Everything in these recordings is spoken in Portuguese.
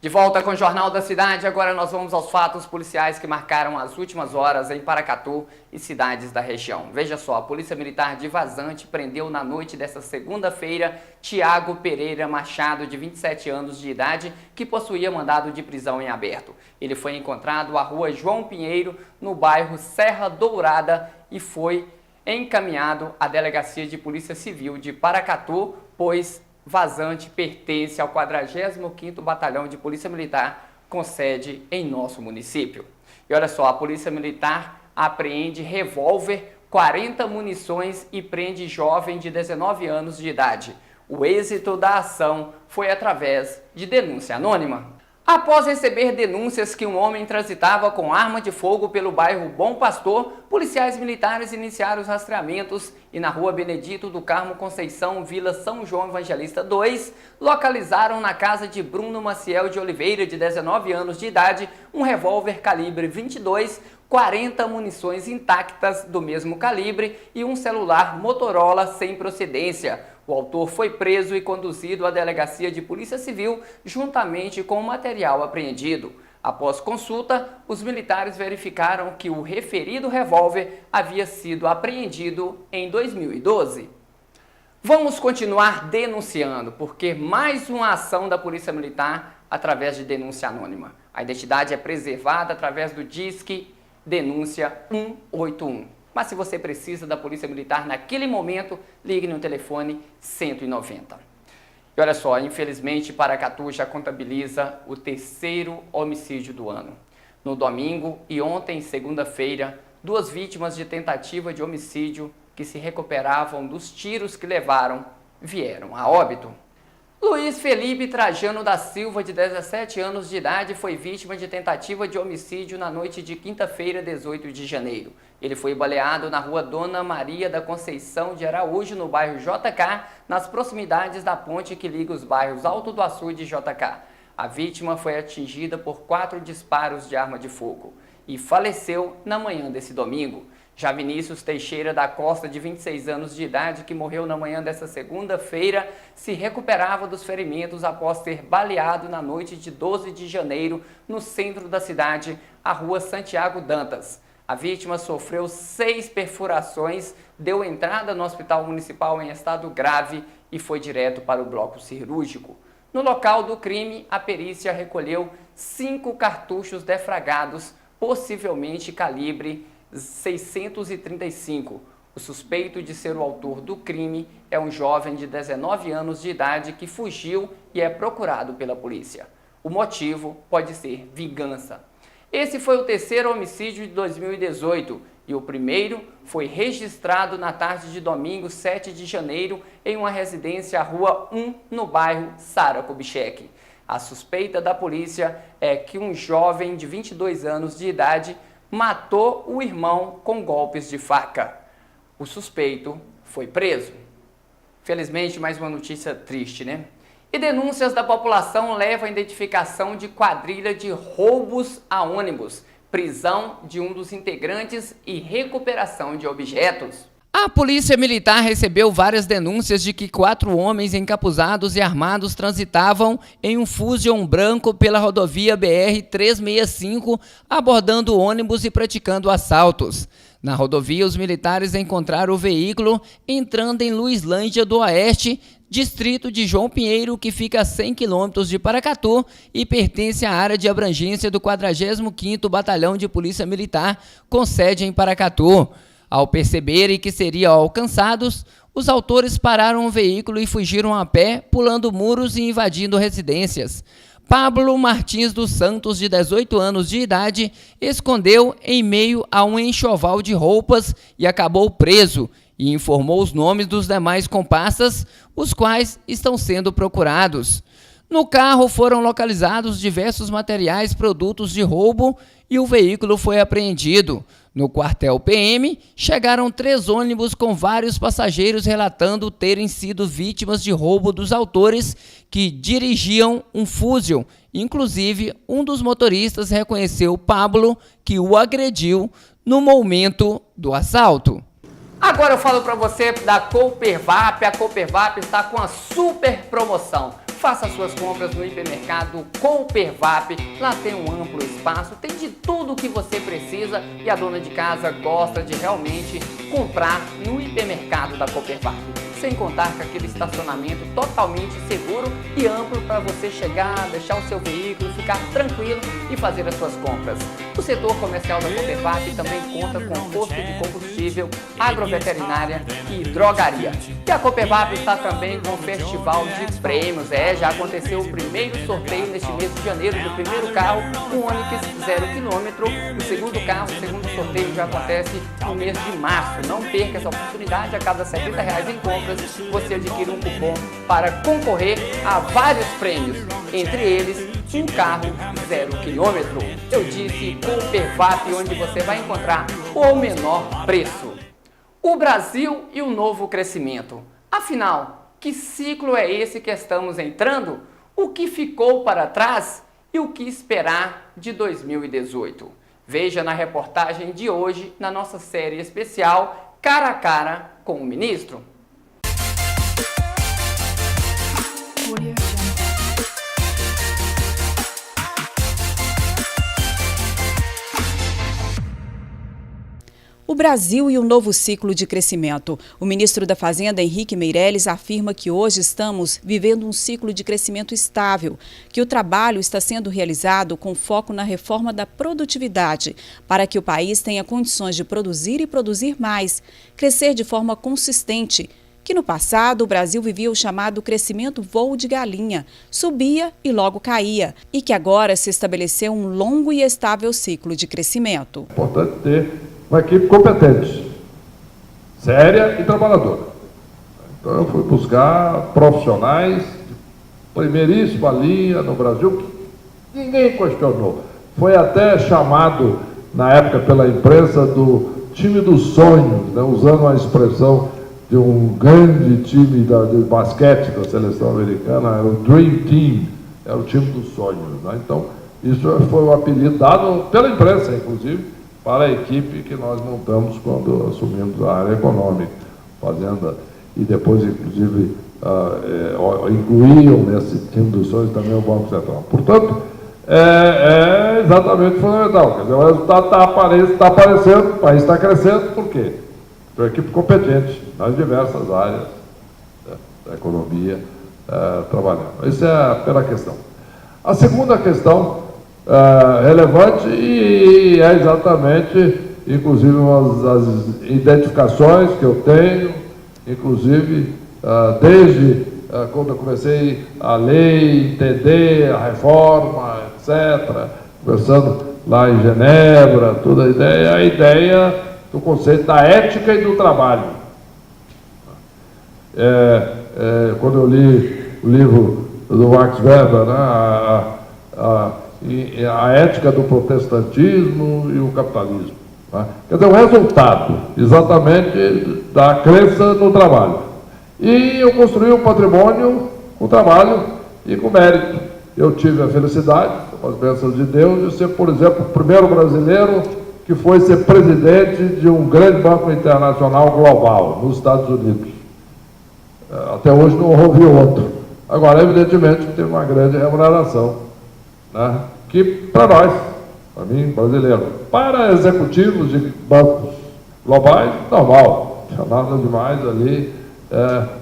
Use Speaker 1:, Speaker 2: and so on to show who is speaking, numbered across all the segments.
Speaker 1: De volta com o Jornal da Cidade, agora nós vamos aos fatos policiais que marcaram as últimas horas em Paracatu e cidades da região. Veja só, a Polícia Militar de Vazante prendeu na noite desta segunda-feira Tiago Pereira Machado, de 27 anos de idade, que possuía mandado de prisão em aberto. Ele foi encontrado à rua João Pinheiro, no bairro Serra Dourada, e foi encaminhado à Delegacia de Polícia Civil de Paracatu, pois Vazante pertence ao 45º Batalhão de Polícia Militar, com sede em nosso município. E olha só, a Polícia Militar apreende revólver, 40 munições e prende jovem de 19 anos de idade. O êxito da ação foi através de denúncia anônima. Após receber denúncias que um homem transitava com arma de fogo pelo bairro Bom Pastor, policiais militares iniciaram os rastreamentos e na rua Benedito do Carmo Conceição, Vila São João Evangelista 2, localizaram na casa de Bruno Maciel de Oliveira, de 19 anos de idade, um revólver calibre 22, 40 munições intactas do mesmo calibre e um celular Motorola sem procedência. O autor foi preso e conduzido à Delegacia de Polícia Civil, juntamente com o material apreendido. Após consulta, os militares verificaram que o referido revólver havia sido apreendido em 2012. Vamos continuar denunciando, porque mais uma ação da Polícia Militar através de denúncia anônima. A identidade é preservada através do Disque Denúncia 181. Mas se você precisa da Polícia Militar naquele momento, ligue no telefone 190. E olha só, infelizmente Paracatu já contabiliza o 3º homicídio do ano. No domingo e ontem, segunda-feira, 2 vítimas de tentativa de homicídio que se recuperavam dos tiros que levaram vieram a óbito. Luiz Felipe Trajano da Silva, de 17 anos de idade, foi vítima de tentativa de homicídio na noite de quinta-feira, 18 de janeiro. Ele foi baleado na rua Dona Maria da Conceição de Araújo, no bairro JK, nas proximidades da ponte que liga os bairros Alto do Açu e de JK. A vítima foi atingida por 4 disparos de arma de fogo e faleceu na manhã desse domingo. Já Vinícius Teixeira da Costa, de 26 anos de idade, que morreu na manhã desta segunda-feira, se recuperava dos ferimentos após ter baleado na noite de 12 de janeiro no centro da cidade, a rua Santiago Dantas. A vítima sofreu 6 perfurações, deu entrada no hospital municipal em estado grave e foi direto para o bloco cirúrgico. No local do crime, a perícia recolheu 5 cartuchos defragados, possivelmente calibre 635. O suspeito de ser o autor do crime é um jovem de 19 anos de idade que fugiu e é procurado pela polícia. O motivo pode ser vingança. Esse foi o 3º homicídio de 2018 e o primeiro foi registrado na tarde de domingo, 7 de janeiro, em uma residência, à Rua 1, no bairro Sara Kubitschek. A suspeita da polícia é que um jovem de 22 anos de idade matou o irmão com golpes de faca. O suspeito foi preso. Felizmente, mais uma notícia triste, né? E denúncias da população levam à identificação de quadrilha de roubos a ônibus, prisão de um dos integrantes e recuperação de objetos. A Polícia Militar recebeu várias denúncias de que 4 homens encapuzados e armados transitavam em um Fusion branco pela rodovia BR-365, abordando ônibus e praticando assaltos. Na rodovia, os militares encontraram o veículo entrando em Luislândia do Oeste, distrito de João Pinheiro, que fica a 100 quilômetros de Paracatu e pertence à área de abrangência do 45º Batalhão de Polícia Militar, com sede em Paracatu. Ao perceberem que seriam alcançados, os autores pararam o veículo e fugiram a pé, pulando muros e invadindo residências. Pablo Martins dos Santos, de 18 anos de idade, escondeu em meio a um enxoval de roupas e acabou preso, e informou os nomes dos demais comparsas, os quais estão sendo procurados. No carro foram localizados diversos materiais, produtos de roubo, e o veículo foi apreendido. No quartel PM, chegaram 3 ônibus com vários passageiros relatando terem sido vítimas de roubo dos autores que dirigiam um Fusion. Inclusive, um dos motoristas reconheceu Pablo, que o agrediu no momento do assalto. Agora eu falo para você da Coopervap. A Coopervap está com a super promoção. Faça suas compras no hipermercado Coopervap. Lá tem um amplo espaço, tem de tudo o que você precisa e a dona de casa gosta de realmente comprar no hipermercado da Coopervap. Sem contar com aquele estacionamento totalmente seguro e amplo para você chegar, deixar o seu veículo, ficar tranquilo e fazer as suas compras. O setor comercial da Coopervap também conta com posto de combustível, agroveterinária e drogaria. E a Coopervap está também com um festival de prêmios. Já aconteceu o primeiro sorteio neste mês de janeiro do primeiro carro, um Onix 0 km. O segundo carro, o segundo sorteio já acontece no mês de março. Não perca essa oportunidade, a cada R$70 em compras você adquire um cupom para concorrer a vários prêmios, entre eles um carro 0 km. Eu disse Coopervap, onde você vai encontrar o menor preço. O Brasil e o novo crescimento. Afinal, que ciclo é esse que estamos entrando? O que ficou para trás e o que esperar de 2018? Veja na reportagem de hoje, na nossa série especial Cara a Cara com o Ministro.
Speaker 2: O Brasil e o novo ciclo de crescimento. O ministro da Fazenda, Henrique Meirelles, afirma que hoje estamos vivendo um ciclo de crescimento estável, que o trabalho está sendo realizado com foco na reforma da produtividade, para que o país tenha condições de produzir e produzir mais, crescer de forma consistente, que no passado o Brasil vivia o chamado crescimento voo de galinha, subia e logo caía, e que agora se estabeleceu um longo e estável ciclo de crescimento.
Speaker 3: Importante ter uma equipe competente, séria e trabalhadora. Então eu fui buscar profissionais de primeiríssima linha no Brasil, que ninguém questionou. Foi até chamado, na época pela imprensa, do time dos sonhos, né, usando a expressão de um grande time de basquete da seleção americana, era o Dream Team, era o time dos sonhos. Né? Então, isso foi um apelido dado pela imprensa, inclusive, para a equipe que nós montamos quando assumimos a área econômica, fazenda, e depois, inclusive, incluíam nesse time dos sonhos também o Banco Central. Portanto, é exatamente fundamental. Quer dizer, o resultado está aparecendo, o país está crescendo, por quê? Uma equipe competente nas diversas áreas da economia trabalhando. Essa é a primeira questão. A segunda questão relevante e é exatamente, inclusive, as identificações que eu tenho, inclusive, desde quando eu comecei a ler, entender a reforma, etc., conversando lá em Genebra, toda a ideia do conceito da ética e do trabalho. Quando eu li o livro do Max Weber, né, a ética do protestantismo e o capitalismo. Né? Quer dizer, o resultado, exatamente, da crença no trabalho. E eu construí um patrimônio com trabalho e com mérito. Eu tive a felicidade, com as bênçãos de Deus, de ser, por exemplo, o primeiro brasileiro que foi ser presidente de um grande banco internacional global, nos Estados Unidos. Até hoje não houve outro. Agora, evidentemente, teve uma grande remuneração, né? Que para nós, para mim, brasileiro, para executivos de bancos globais, normal, não tinha nada demais ali,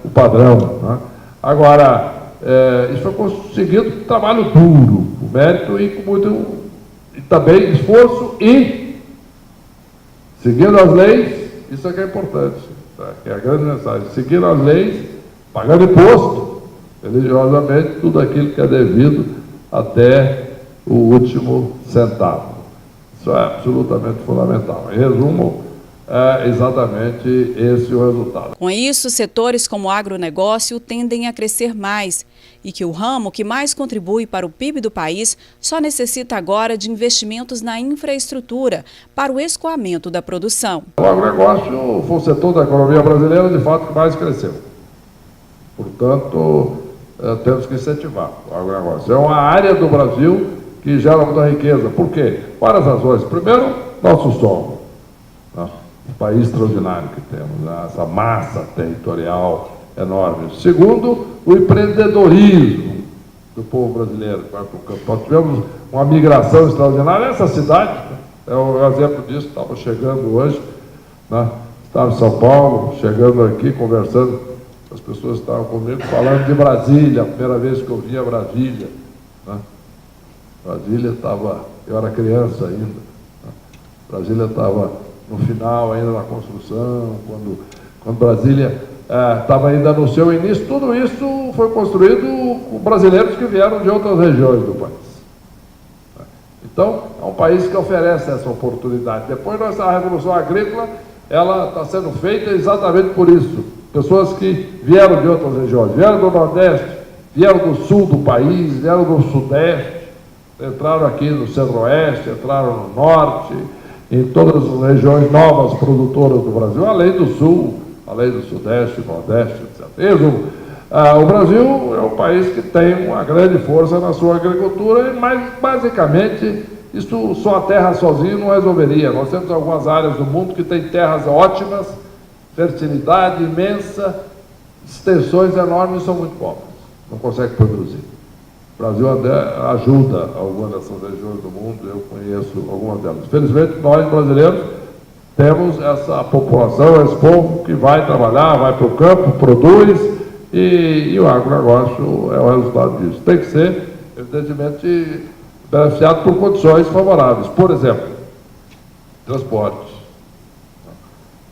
Speaker 3: o padrão. Né? Agora, isso foi conseguido com trabalho duro, com mérito e com muito, e também esforço e seguindo as leis, isso é que é importante, tá? Que é a grande mensagem, seguindo as leis, pagando imposto, religiosamente, tudo aquilo que é devido até o último centavo. Isso é absolutamente fundamental. Em resumo, é exatamente esse o resultado.
Speaker 2: Com isso, setores como o agronegócio tendem a crescer mais e que o ramo que mais contribui para o PIB do país só necessita agora de investimentos na infraestrutura para o escoamento da produção.
Speaker 3: O agronegócio foi o setor da economia brasileira, de fato, que mais cresceu. Portanto, temos que incentivar o agronegócio. É uma área do Brasil que gera muita riqueza. Por quê? Várias razões. Primeiro, nosso solo. O país extraordinário que temos, né? Essa massa territorial enorme. Segundo, o empreendedorismo do povo brasileiro que vai para o campo. Nós tivemos uma migração extraordinária. Essa cidade, né, é um exemplo disso, estava chegando hoje, né, estava em São Paulo, chegando aqui, conversando, as pessoas estavam comigo, falando de Brasília, a primeira vez que eu vim a Brasília. Né? Brasília estava, eu era criança ainda, né? Brasília estava no final ainda da construção, quando Brasília estava ainda no seu início. Tudo isso foi construído com brasileiros que vieram de outras regiões do país. Então, é um país que oferece essa oportunidade. Depois, a Revolução Agrícola, ela está sendo feita exatamente por isso. Pessoas que vieram de outras regiões, vieram do Nordeste, vieram do Sul do país, vieram do Sudeste, entraram aqui no Centro-Oeste, entraram no Norte, em todas as regiões novas produtoras do Brasil, além do Sul, além do Sudeste, Nordeste, etc. O Brasil é um país que tem uma grande força na sua agricultura, mas basicamente isso só a terra sozinha não resolveria. Nós temos algumas áreas do mundo que têm terras ótimas, fertilidade imensa, extensões enormes e são muito pobres, não conseguem produzir. O Brasil ajuda algumas dessas regiões do mundo, eu conheço algumas delas. Felizmente, nós brasileiros temos essa população, esse povo que vai trabalhar, vai para o campo, produz, e o agronegócio é o resultado disso. Tem que ser, evidentemente, beneficiado por condições favoráveis. Por exemplo, transporte.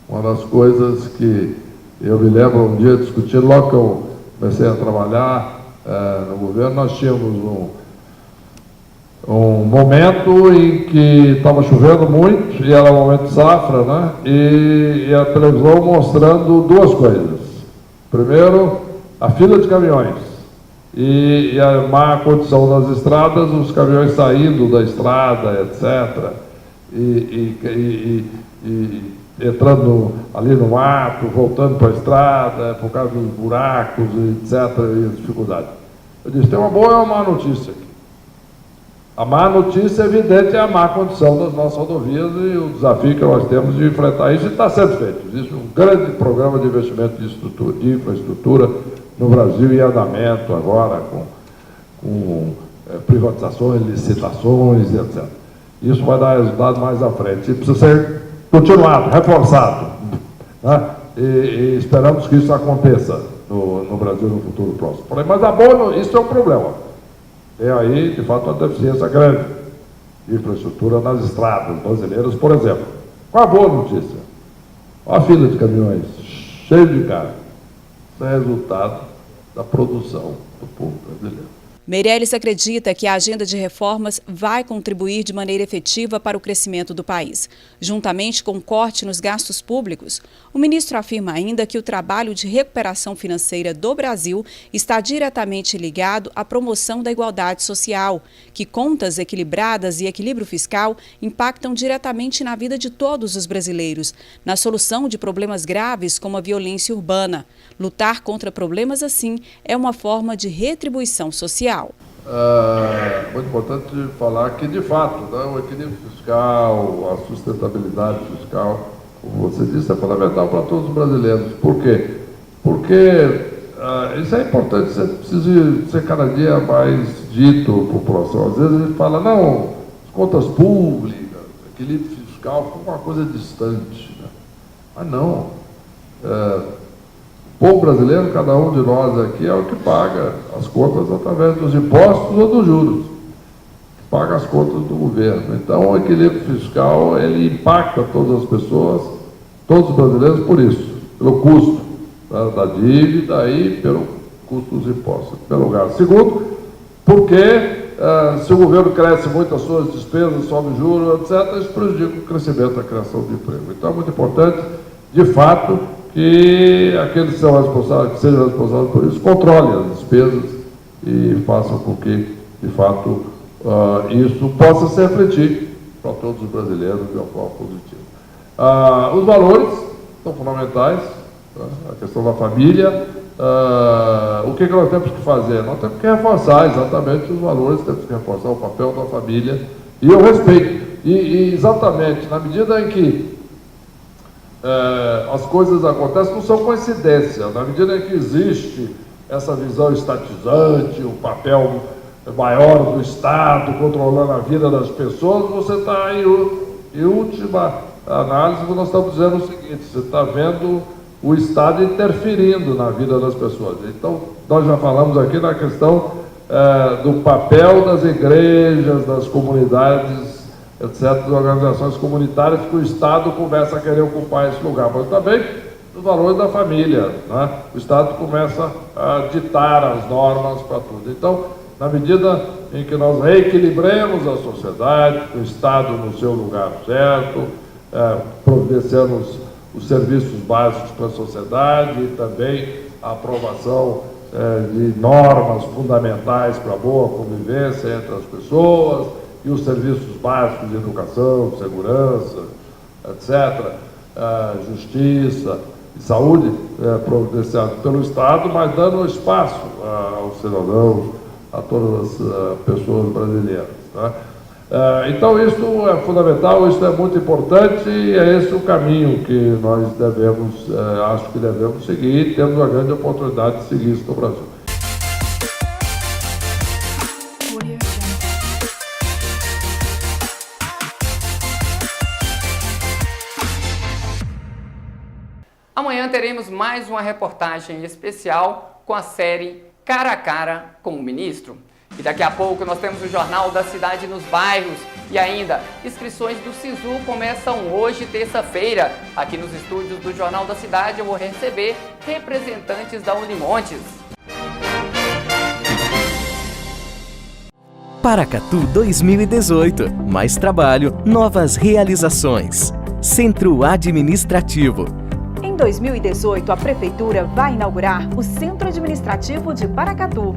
Speaker 3: Uma das coisas que eu me lembro um dia discutindo, logo que eu comecei a trabalhar no governo, nós tínhamos um momento em que estava chovendo muito, e era um momento de safra, né? E a televisão mostrando duas coisas. Primeiro, a fila de caminhões e a má condição das estradas, os caminhões saindo da estrada, etc., e entrando ali no mato, voltando para a estrada, por causa dos buracos, etc., e as dificuldades. Eu disse, tem uma boa e uma má notícia aqui. A má notícia, evidente, é a má condição das nossas rodovias e o desafio que nós temos de enfrentar isso, e está sendo feito. Existe um grande programa de investimento de infraestrutura no Brasil em andamento agora, com privatizações, licitações, etc. Isso vai dar resultado mais à frente. E precisa ser continuado, reforçado, né? E esperamos que isso aconteça no Brasil no futuro próximo. Mas isso é um problema. Tem aí, de fato, uma deficiência grande de infraestrutura nas estradas brasileiras, por exemplo. Qual a boa notícia? Olha a fila de caminhões, cheio de carro. Isso é resultado da produção do povo brasileiro.
Speaker 2: Meirelles acredita que a agenda de reformas vai contribuir de maneira efetiva para o crescimento do país. Juntamente com o corte nos gastos públicos, o ministro afirma ainda que o trabalho de recuperação financeira do Brasil está diretamente ligado à promoção da igualdade social, que contas equilibradas e equilíbrio fiscal impactam diretamente na vida de todos os brasileiros, na solução de problemas graves como a violência urbana. Lutar contra problemas assim é uma forma de retribuição social.
Speaker 3: Muito importante falar que, de fato, né, o equilíbrio fiscal, a sustentabilidade fiscal, como você disse, é fundamental para todos os brasileiros. Por quê? Porque isso é importante, você precisa ser cada dia mais dito à população. Às vezes a gente fala, não, contas públicas, equilíbrio fiscal, ficou uma coisa distante. Né? Mas não. O povo brasileiro, cada um de nós aqui, é o que paga as contas através dos impostos ou dos juros. Paga as contas do governo. Então, o equilíbrio fiscal, ele impacta todas as pessoas, todos os brasileiros, por isso, pelo custo da dívida e pelo custo dos impostos, em primeiro lugar. Segundo, porque se o governo cresce muito as suas despesas, sobe juros, etc., isso prejudica o crescimento da criação de emprego. Então, é muito importante, de fato, que aqueles que sejam responsáveis por isso controlem as despesas e façam com que, de fato, isso possa se refletir para todos os brasileiros de uma forma positiva. Os valores são fundamentais, tá? A questão da família. O que nós temos que fazer? Nós temos que reforçar exatamente os valores, temos que reforçar o papel da família e o respeito. E exatamente, na medida em que as coisas acontecem, não são coincidência. Na medida em que existe essa visão estatizante, o papel maior do Estado, controlando a vida das pessoas, você está em última análise, nós estamos dizendo o seguinte: você está vendo o Estado interferindo na vida das pessoas. Então, nós já falamos aqui na questão do papel das igrejas, das comunidades, etc., das organizações comunitárias, que o Estado começa a querer ocupar esse lugar, mas também os valores da família, né? O Estado começa a ditar as normas para tudo. Então, na medida em que nós reequilibremos a sociedade, o Estado no seu lugar certo, providenciando os serviços básicos para a sociedade e também a aprovação de normas fundamentais para a boa convivência entre as pessoas e os serviços básicos de educação, segurança, etc., justiça e saúde, providenciados pelo Estado, mas dando espaço aos cidadãos, a todas as pessoas brasileiras. Tá? Então, isso é fundamental, isso é muito importante e é esse o caminho que nós devemos, acho que devemos seguir, e temos a grande oportunidade de seguir isso no Brasil.
Speaker 1: Amanhã teremos mais uma reportagem especial com a série Cara a Cara com o Ministro. E daqui a pouco nós temos o Jornal da Cidade nos bairros. E ainda, inscrições do SISU começam hoje, terça-feira. Aqui nos estúdios do Jornal da Cidade eu vou receber representantes da Unimontes.
Speaker 4: Paracatu 2018. Mais trabalho, novas realizações. Centro Administrativo.
Speaker 2: Em 2018, a Prefeitura vai inaugurar o Centro Administrativo de Paracatu.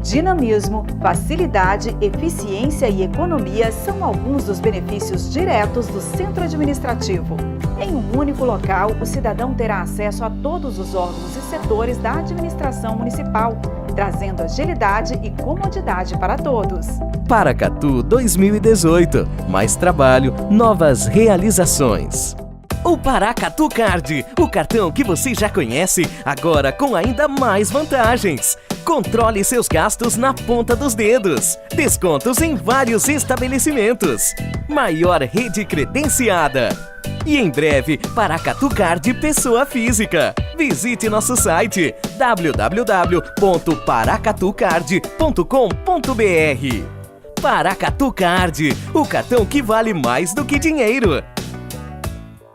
Speaker 2: Dinamismo, facilidade, eficiência e economia são alguns dos benefícios diretos do Centro Administrativo. Em um único local, o cidadão terá acesso a todos os órgãos e setores da administração municipal, trazendo agilidade e comodidade para todos.
Speaker 4: Paracatu 2018. Mais trabalho, novas realizações. O Paracatu Card, o cartão que você já conhece, agora com ainda mais vantagens. Controle seus gastos na ponta dos dedos. Descontos em vários estabelecimentos. Maior rede credenciada. E em breve, Paracatu Card pessoa física. Visite nosso site www.paracatucard.com.br. Paracatu Card, o cartão que vale mais do que dinheiro.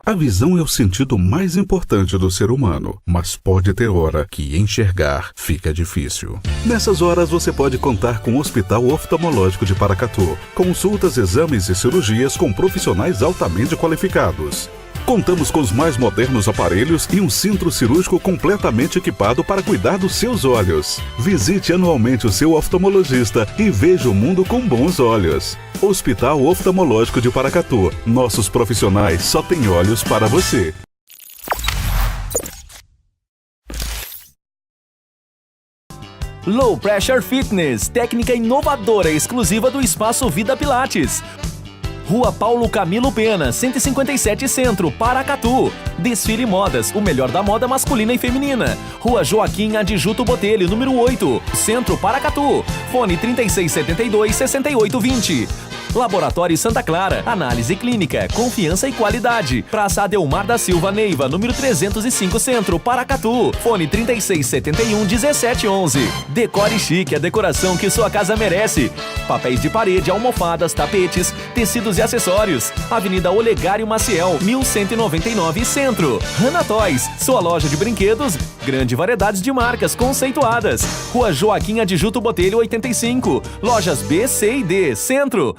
Speaker 5: A visão é o sentido mais importante do ser humano, mas pode ter hora que enxergar fica difícil. Nessas horas você pode contar com o Hospital Oftalmológico de Paracatu. Consultas, exames e cirurgias com profissionais altamente qualificados. Contamos com os mais modernos aparelhos e um centro cirúrgico completamente equipado para cuidar dos seus olhos. Visite anualmente o seu oftalmologista e veja o mundo com bons olhos. Hospital Oftalmológico de Paracatu. Nossos profissionais só têm olhos para você.
Speaker 6: Low Pressure Fitness, técnica inovadora exclusiva do Espaço Vida Pilates. Rua Paulo Camilo Pena, 157 Centro, Paracatu. Desfile Modas, o melhor da moda masculina e feminina. Rua Joaquim Adjuto Botelho, número 8, Centro, Paracatu. Fone 3672-6820. Laboratório Santa Clara, análise clínica, confiança e qualidade. Praça Adelmar da Silva Neiva, número 305 Centro, Paracatu. Fone 3671-1711. Decore Chique, a decoração que sua casa merece. Papéis de parede, almofadas, tapetes, tecidos e acessórios. Avenida Olegário Maciel, 1199 Centro. Hanna Toys, sua loja de brinquedos, grande variedade de marcas conceituadas. Rua Joaquim Adjuto Botelho 85. Lojas B, C e D, Centro.